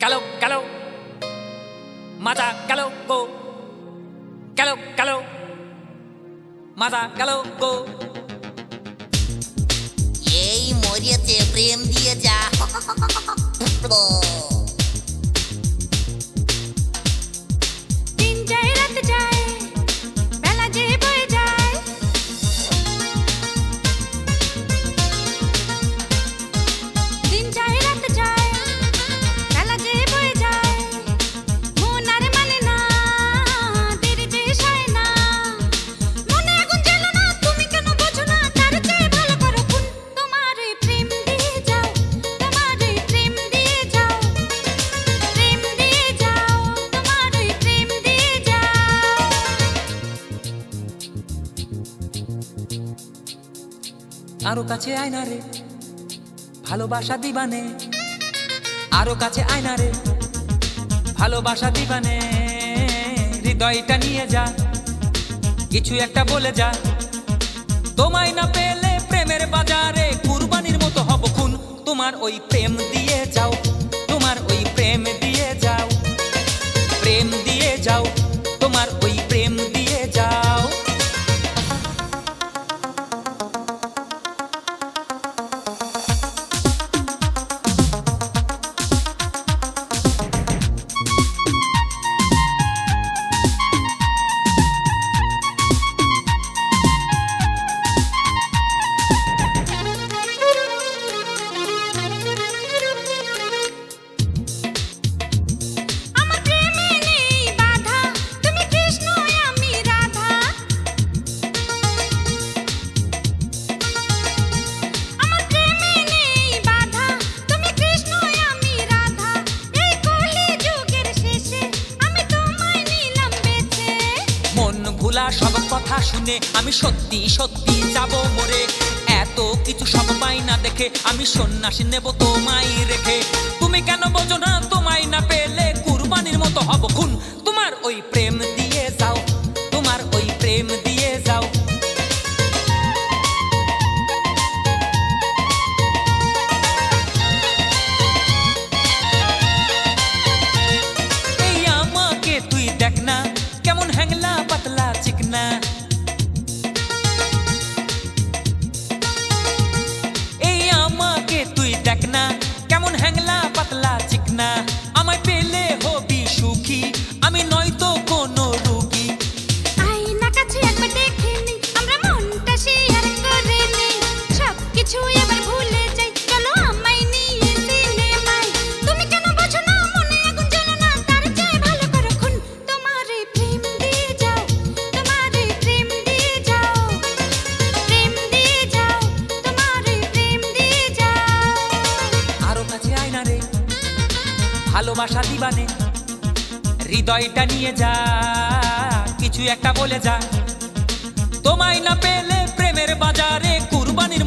গেল গেল মাজা গেল গো, গেল গেল মাজা গেল গো। এই মরিয়েছে প্রেম দিয়ে যা। দিন যায় রাত যায় বেলা যে বয়ে যায়, দিন যায় রাত যায় বেলা যে বয়ে যায়, মন আর মানে না দেরি যে সয় না, মনে আগুন জ্বালো না তুমি কেন বোঝো না, তার চেয়ে ভালো করো খুন, তোমার এই প্রেম দিয়ে যাও, তোমার এই প্রেম দিয়ে যাও, প্রেম দিয়ে যাও, তোমার এই প্রেম দিয়ে যাও। আরো কাছে আয়না রে ভালোবাসা দিবানে, আরো কাছে আয়না রে ভালোবাসা দিবানে, হৃদয়টা নিয়ে যা কিছু একটা বলে যা, তোমায় না পেলে প্রেমের বাজারে কুরবানির মতো হব খুন, তোমার ওই প্রেম দিয়ে যাও, তোমার ওই প্রেম দিয়ে যাও, প্রেম দিয়ে যাও, তোমার ওই প্রেম দিয়ে যাও। আমার প্রেমে নেই বাধা, তুমি কৃষ্ণ আমি রাধা, আমার প্রেমে নেই বাধা, তুমি কৃষ্ণ আমি রাধা, এই কলি যুগের শেষে আমি তোমায় নিলাম বেছে। মন ভুলা সব কথা শুনে আমি সত্যি সত্যি যাব মরে, এত কিছু সব পাই না দেখে আমি সন্ন্যাসী নেব তোমায় রেখে, তুমি কেন বোঝো না তোমায় না পেলে কুরবানির মতো হব খুন, তোমার ওই প্রেম দিয়ে যাও, তোমার ওই প্রেম দিয়ে যাও। এই আমাকে তুই দেখ না কেমন হ্যাংলা পাতলা চিকনা, এই আমাকে তুই দেখ না কেমন হ্যাংলা পাতলা চিকনা, আমায় পেলে হবি সুখী আমি নয়তো কোনো রুগী। আয়না কাছে একবার দেখে নি আমরা মনটা শেয়ার করে নি, সবকিছু এবার ভুলে যাই চলো আমায় নিয়ে সিনেমায়, তুমি কেন বোঝো না মনে আগুন জ্বালো না, তার চেয়ে ভালো করো খুন, তোমার এই প্রেম দিয়ে যাও, তোমার এই প্রেম দিয়ে যাও, প্রেম দিয়ে যাও, তোমার এই প্রেম দিয়ে যাও। আরো কাছে আয়না রে ভালোবাসা দিবানে, হৃদয়টা নিয়ে যা কিছু একটা বলে যা, তোমায় না পেলে প্রেমের বাজারে কুরবানির